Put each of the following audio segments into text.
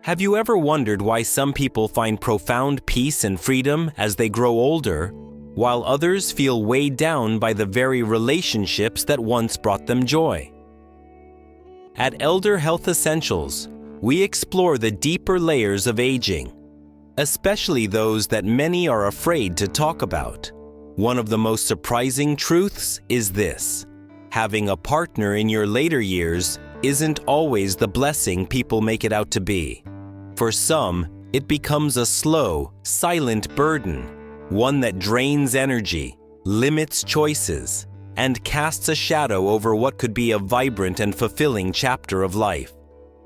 Have you ever wondered why some people find profound peace and freedom as they grow older, while others feel weighed down by the very relationships that once brought them joy? At Elder Health Essentials, we explore the deeper layers of aging, especially those that many are afraid to talk about. One of the most surprising truths is this: having a partner in your later years isn't always the blessing people make it out to be. For some, it becomes a slow, silent burden, one that drains energy, limits choices, and casts a shadow over what could be a vibrant and fulfilling chapter of life.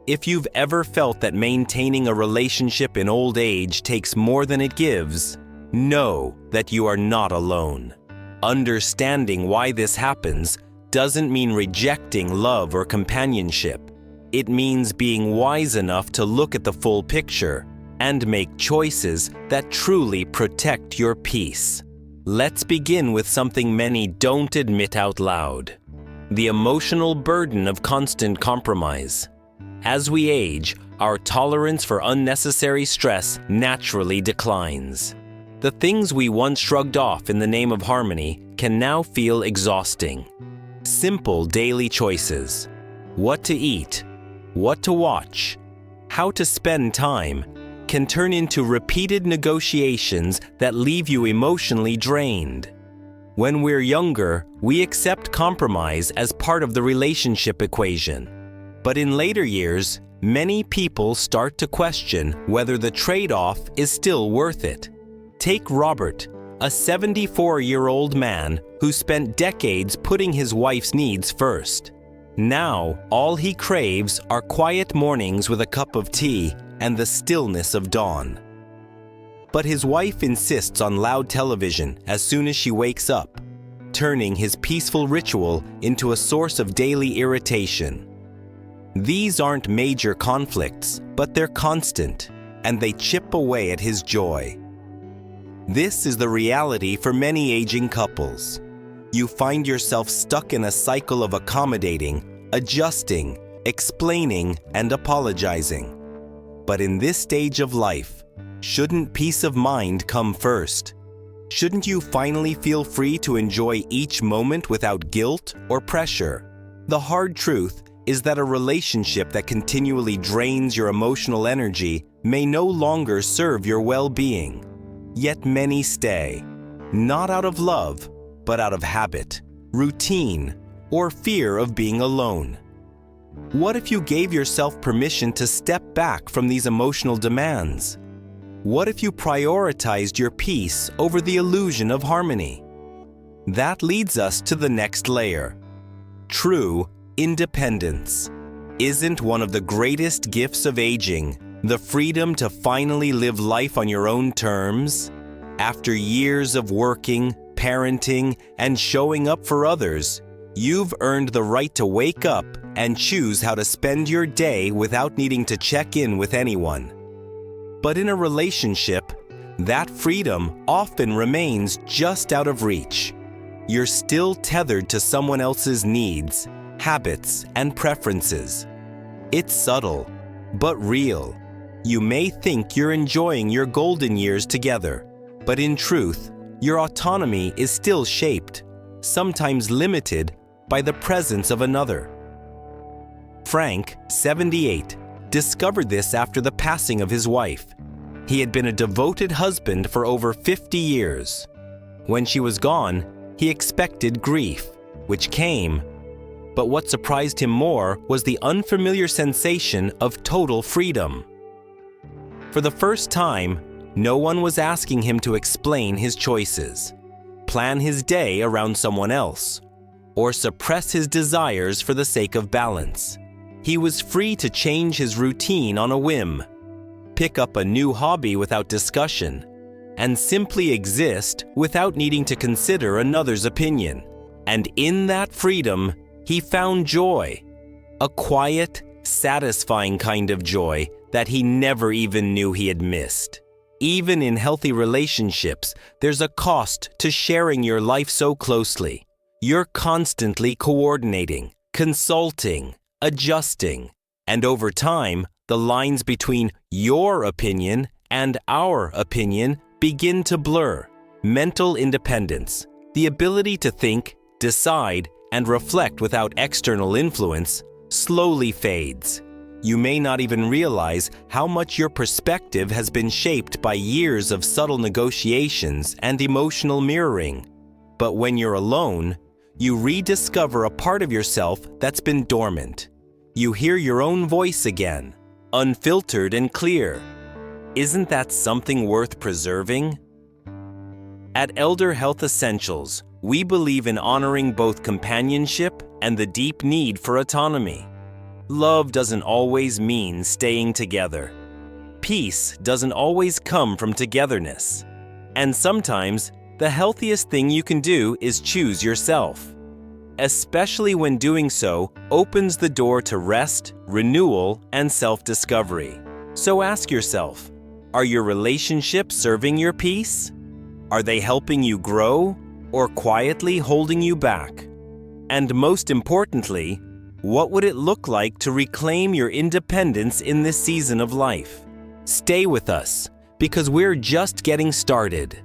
If you've ever felt that maintaining a relationship in old age takes more than it gives, know that you are not alone. Understanding why this happens doesn't mean rejecting love or companionship. It means being wise enough to look at the full picture and make choices that truly protect your peace. Let's begin with something many don't admit out loud: the emotional burden of constant compromise. As we age, our tolerance for unnecessary stress naturally declines. The things we once shrugged off in the name of harmony can now feel exhausting. Simple daily choices: what to eat, what to watch, how to spend time, can turn into repeated negotiations that leave you emotionally drained. When we're younger, we accept compromise as part of the relationship equation. But in later years, many people start to question whether the trade-off is still worth it. Take Robert, a 74-year-old man who spent decades putting his wife's needs first. Now, all he craves are quiet mornings with a cup of tea and the stillness of dawn. But his wife insists on loud television as soon as she wakes up, turning his peaceful ritual into a source of daily irritation. These aren't major conflicts, but they're constant, and they chip away at his joy. This is the reality for many aging couples. You find yourself stuck in a cycle of accommodating, adjusting, explaining, and apologizing. But in this stage of life, shouldn't peace of mind come first? Shouldn't you finally feel free to enjoy each moment without guilt or pressure? The hard truth is that a relationship that continually drains your emotional energy may no longer serve your well-being. Yet many stay, not out of love, but out of habit, routine, or fear of being alone. What if you gave yourself permission to step back from these emotional demands? What if you prioritized your peace over the illusion of harmony? That leads us to the next layer. True independence. Isn't one of the greatest gifts of aging the freedom to finally live life on your own terms? After years of working, parenting, and showing up for others, you've earned the right to wake up and choose how to spend your day without needing to check in with anyone. But in a relationship, that freedom often remains just out of reach. You're still tethered to someone else's needs, habits, and preferences. It's subtle, but real. You may think you're enjoying your golden years together, but in truth, your autonomy is still shaped, sometimes limited, by the presence of another. Frank, 78, discovered this after the passing of his wife. He had been a devoted husband for over 50 years. When she was gone, he expected grief, which came. But what surprised him more was the unfamiliar sensation of total freedom. For the first time, no one was asking him to explain his choices, plan his day around someone else, or suppress his desires for the sake of balance. He was free to change his routine on a whim, pick up a new hobby without discussion, and simply exist without needing to consider another's opinion. And in that freedom, he found joy, a quiet, satisfying kind of joy that he never even knew he had missed. Even in healthy relationships, there's a cost to sharing your life so closely. You're constantly coordinating, consulting, adjusting, and over time, the lines between your opinion and our opinion begin to blur. Mental independence, the ability to think, decide, and reflect without external influence, slowly fades. You may not even realize how much your perspective has been shaped by years of subtle negotiations and emotional mirroring. But when you're alone, you rediscover a part of yourself that's been dormant. You hear your own voice again, unfiltered and clear. Isn't that something worth preserving? At Elder Health Essentials, we believe in honoring both companionship and the deep need for autonomy. Love doesn't always mean staying together. Peace doesn't always come from togetherness. And sometimes, the healthiest thing you can do is choose yourself. Especially when doing so opens the door to rest, renewal, and self-discovery. So ask yourself, are your relationships serving your peace? Are they helping you grow or quietly holding you back? And most importantly, what would it look like to reclaim your independence in this season of life? Stay with us, because we're just getting started.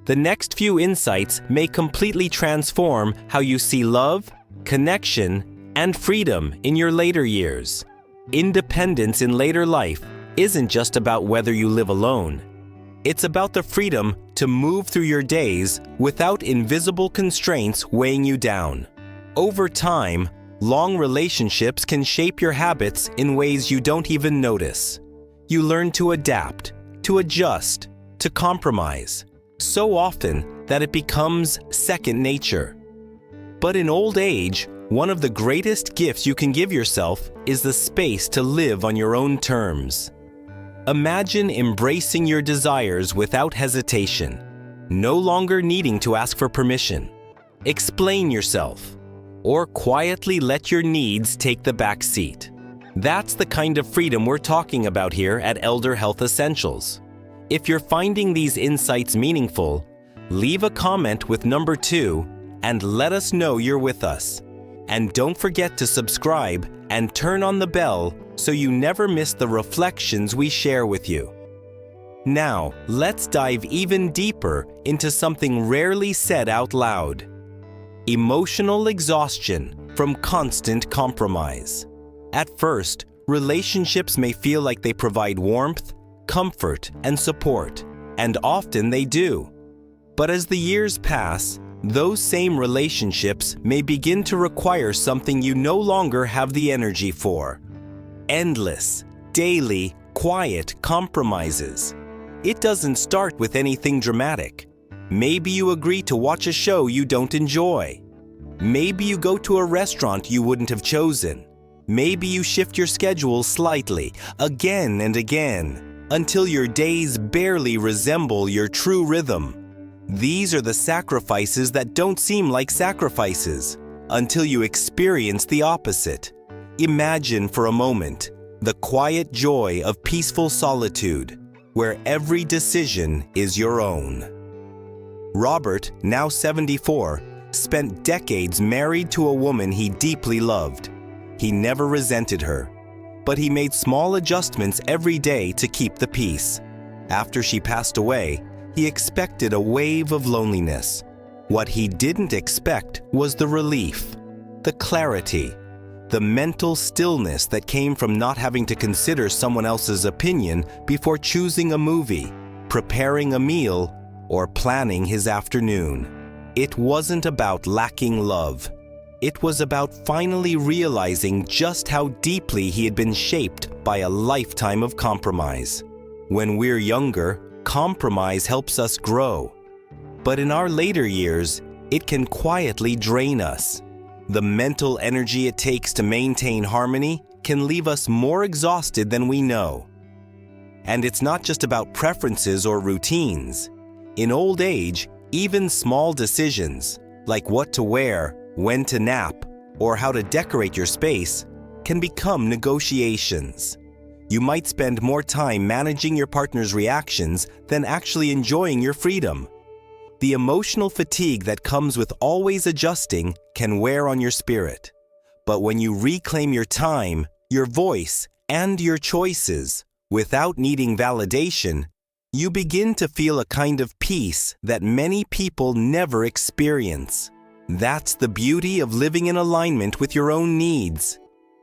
The next few insights may completely transform how you see love, connection, and freedom in your later years. Independence in later life isn't just about whether you live alone. It's about the freedom to move through your days without invisible constraints weighing you down. Over time, long relationships can shape your habits in ways you don't even notice. You learn to adapt, to adjust, to compromise, so often that it becomes second nature. But in old age, one of the greatest gifts you can give yourself is the space to live on your own terms. Imagine embracing your desires without hesitation, no longer needing to ask for permission, explain yourself, or quietly let your needs take the back seat. That's the kind of freedom we're talking about here at Elder Health Essentials. If you're finding these insights meaningful, leave a comment with number 2 and let us know you're with us. And don't forget to subscribe and turn on the bell so you never miss the reflections we share with you. Now, let's dive even deeper into something rarely said out loud: emotional exhaustion from constant compromise. At first, relationships may feel like they provide warmth, comfort, and support, and often they do. But as the years pass, those same relationships may begin to require something you no longer have the energy for. Endless, daily, quiet compromises. It doesn't start with anything dramatic. Maybe you agree to watch a show you don't enjoy. Maybe you go to a restaurant you wouldn't have chosen. Maybe you shift your schedule slightly, again and again, until your days barely resemble your true rhythm. These are the sacrifices that don't seem like sacrifices until you experience the opposite. Imagine for a moment the quiet joy of peaceful solitude, where every decision is your own. Robert, now 74, spent decades married to a woman he deeply loved. He never resented her, but he made small adjustments every day to keep the peace. After she passed away, he expected a wave of loneliness. What he didn't expect was the relief, the clarity, the mental stillness that came from not having to consider someone else's opinion before choosing a movie, preparing a meal, or planning his afternoon. It wasn't about lacking love. It was about finally realizing just how deeply he had been shaped by a lifetime of compromise. When we're younger, compromise helps us grow. But in our later years, it can quietly drain us. The mental energy it takes to maintain harmony can leave us more exhausted than we know. And it's not just about preferences or routines. In old age, even small decisions, like what to wear, when to nap, or how to decorate your space, can become negotiations. You might spend more time managing your partner's reactions than actually enjoying your freedom. The emotional fatigue that comes with always adjusting can wear on your spirit. But when you reclaim your time, your voice, and your choices, without needing validation, you begin to feel a kind of peace that many people never experience. That's the beauty of living in alignment with your own needs.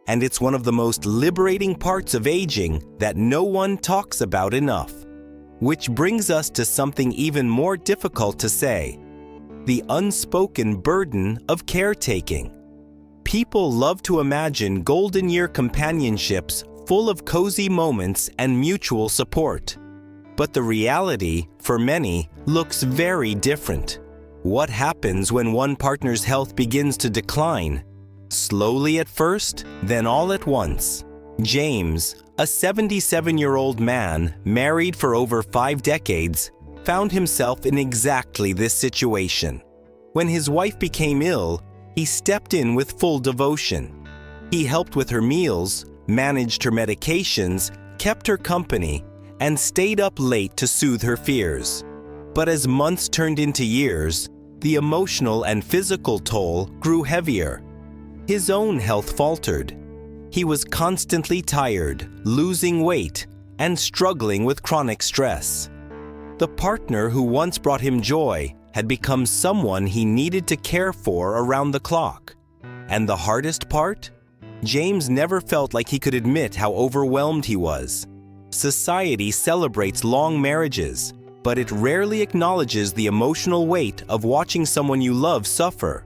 And it's one of the most liberating parts of aging that no one talks about enough. Which brings us to something even more difficult to say: the unspoken burden of caretaking. People love to imagine golden year companionships full of cozy moments and mutual support. But the reality, for many, looks very different. What happens when one partner's health begins to decline? Slowly at first, then all at once. James, a 77-year-old man married for over 5 decades, found himself in exactly this situation. When his wife became ill, he stepped in with full devotion. He helped with her meals, managed her medications, kept her company, and stayed up late to soothe her fears. But as months turned into years, the emotional and physical toll grew heavier. His own health faltered. He was constantly tired, losing weight, and struggling with chronic stress. The partner who once brought him joy had become someone he needed to care for around the clock. And the hardest part? James never felt like he could admit how overwhelmed he was. Society celebrates long marriages, but it rarely acknowledges the emotional weight of watching someone you love suffer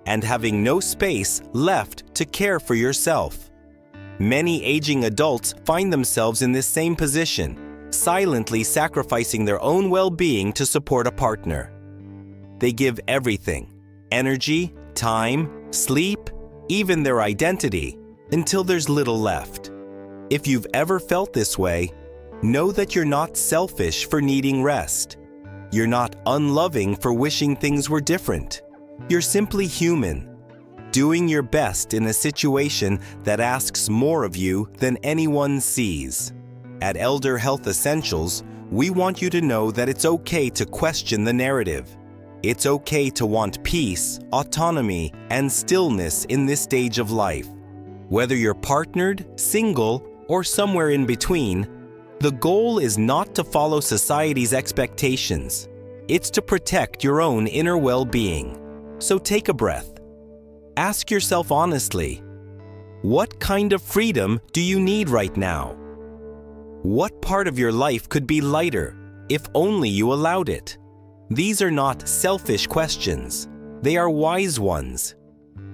and having no space left to care for yourself. Many aging adults find themselves in this same position, silently sacrificing their own well-being to support a partner. They give everything: energy, time, sleep, even their identity, until there's little left. If you've ever felt this way, know that you're not selfish for needing rest. You're not unloving for wishing things were different. You're simply human, doing your best in a situation that asks more of you than anyone sees. At Elder Health Essentials, we want you to know that it's okay to question the narrative. It's okay to want peace, autonomy, and stillness in this stage of life. Whether you're partnered, single, or somewhere in between, the goal is not to follow society's expectations. It's to protect your own inner well-being. So take a breath. Ask yourself honestly, what kind of freedom do you need right now? What part of your life could be lighter if only you allowed it? These are not selfish questions. They are wise ones.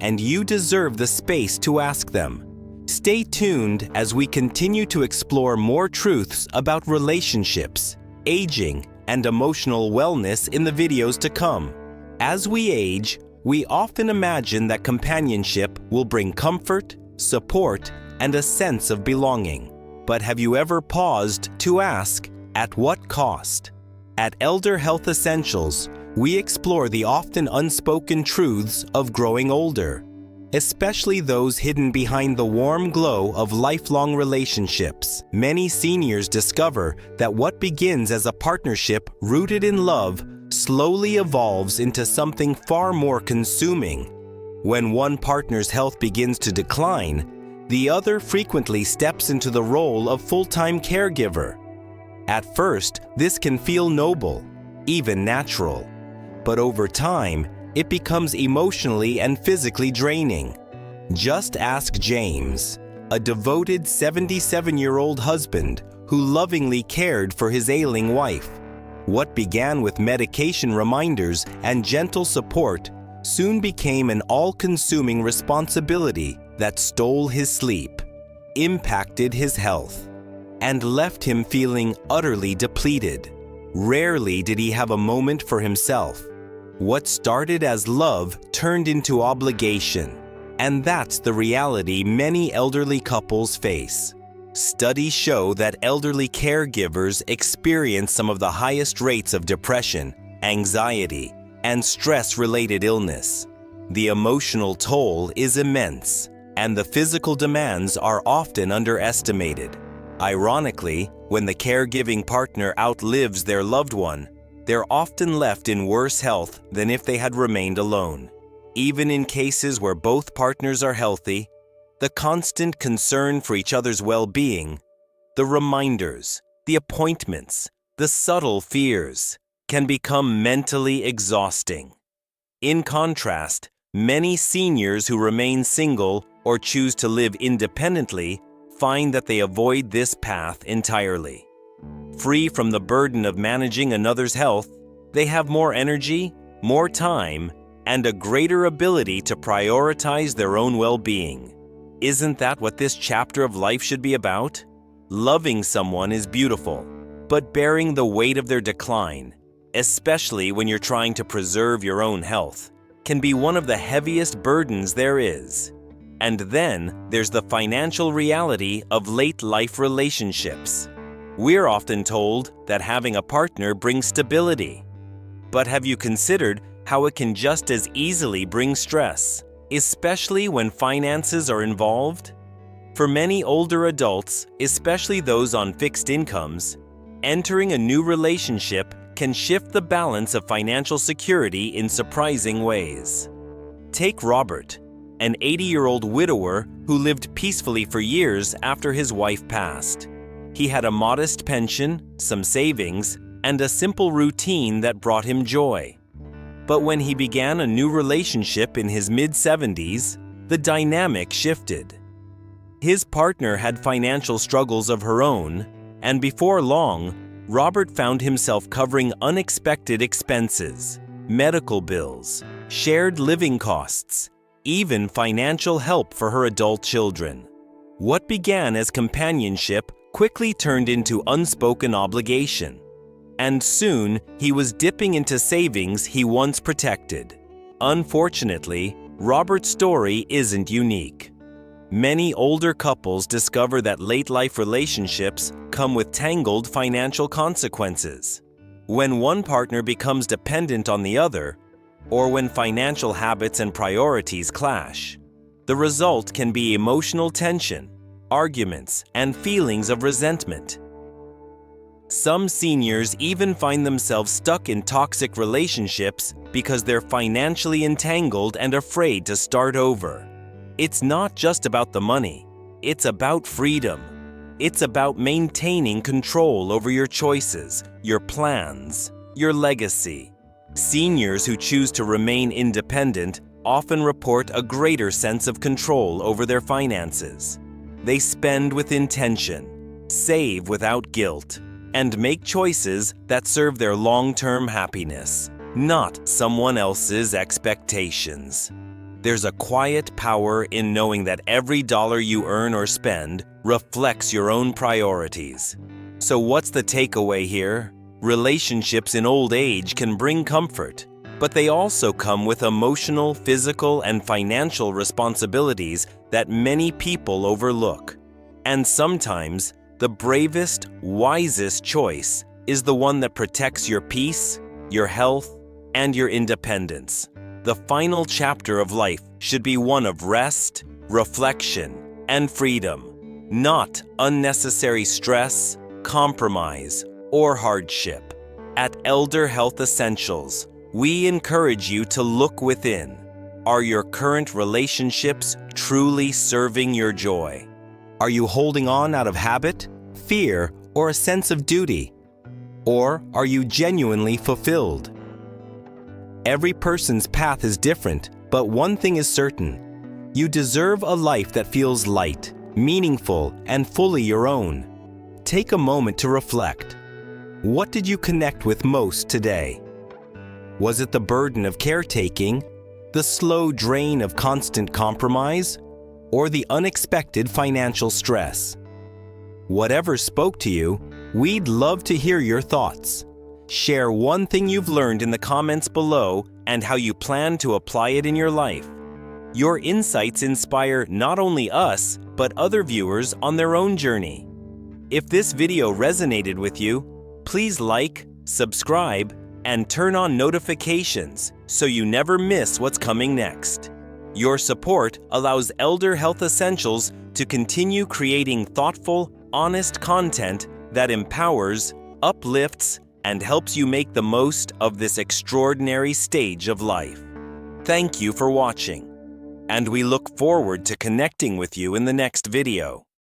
And you deserve the space to ask them. Stay tuned as we continue to explore more truths about relationships, aging, and emotional wellness in the videos to come. As we age, we often imagine that companionship will bring comfort, support, and a sense of belonging. But have you ever paused to ask, at what cost? At Elder Health Essentials, we explore the often unspoken truths of growing older, especially those hidden behind the warm glow of lifelong relationships. Many seniors discover that what begins as a partnership rooted in love slowly evolves into something far more consuming. When one partner's health begins to decline, the other frequently steps into the role of full-time caregiver. At first, this can feel noble, even natural, but over time, it becomes emotionally and physically draining. Just ask James, a devoted 77-year-old husband who lovingly cared for his ailing wife. What began with medication reminders and gentle support soon became an all-consuming responsibility that stole his sleep, impacted his health, and left him feeling utterly depleted. Rarely did he have a moment for himself. What started as love turned into obligation, and that's the reality many elderly couples face. Studies show that elderly caregivers experience some of the highest rates of depression, anxiety, and stress-related illness. The emotional toll is immense, and the physical demands are often underestimated. Ironically, when the caregiving partner outlives their loved one, they're often left in worse health than if they had remained alone. Even in cases where both partners are healthy, The constant concern for each other's well-being, the reminders, the appointments, the subtle fears can become mentally exhausting. In contrast, many seniors who remain single or choose to live independently find that they avoid this path entirely. Free from the burden of managing another's health, they have more energy, more time, and a greater ability to prioritize their own well-being. Isn't that what this chapter of life should be about? Loving someone is beautiful, but bearing the weight of their decline, especially when you're trying to preserve your own health, can be one of the heaviest burdens there is. And then there's the financial reality of late-life relationships. We're often told that having a partner brings stability. But have you considered how it can just as easily bring stress, especially when finances are involved? For many older adults, especially those on fixed incomes, entering a new relationship can shift the balance of financial security in surprising ways. Take Robert, an 80-year-old widower who lived peacefully for years after his wife passed. He had a modest pension, some savings, and a simple routine that brought him joy. But when he began a new relationship in his mid-70s, the dynamic shifted. His partner had financial struggles of her own, and before long, Robert found himself covering unexpected expenses, medical bills, shared living costs, even financial help for her adult children. What began as companionship quickly turned into unspoken obligation, and soon he was dipping into savings he once protected. Unfortunately, Robert's story isn't unique. Many older couples discover that late-life relationships come with tangled financial consequences. When one partner becomes dependent on the other, or when financial habits and priorities clash, the result can be emotional tension, arguments, and feelings of resentment. Some seniors even find themselves stuck in toxic relationships because they're financially entangled and afraid to start over. It's not just about the money, it's about freedom. It's about maintaining control over your choices, your plans, your legacy. Seniors who choose to remain independent often report a greater sense of control over their finances. They spend with intention, save without guilt, and make choices that serve their long-term happiness, not someone else's expectations. There's a quiet power in knowing that every dollar you earn or spend reflects your own priorities. So what's the takeaway here? Relationships in old age can bring comfort, but they also come with emotional, physical, and financial responsibilities that many people overlook. And sometimes, the bravest, wisest choice is the one that protects your peace, your health, and your independence. The final chapter of life should be one of rest, reflection, and freedom, not unnecessary stress, compromise, or hardship. At Elder Health Essentials, we encourage you to look within. Are your current relationships truly serving your joy? Are you holding on out of habit, fear, or a sense of duty? Or are you genuinely fulfilled? Every person's path is different, but one thing is certain. You deserve a life that feels light, meaningful, and fully your own. Take a moment to reflect. What did you connect with most today? Was it the burden of caretaking, the slow drain of constant compromise, or the unexpected financial stress? Whatever spoke to you, we'd love to hear your thoughts. Share one thing you've learned in the comments below and how you plan to apply it in your life. Your insights inspire not only us, but other viewers on their own journey. If this video resonated with you, please like, subscribe, and turn on notifications so you never miss what's coming next. Your support allows Elder Health Essentials to continue creating thoughtful, honest content that empowers, uplifts, and helps you make the most of this extraordinary stage of life. Thank you for watching. and we look forward to connecting with you in the next video.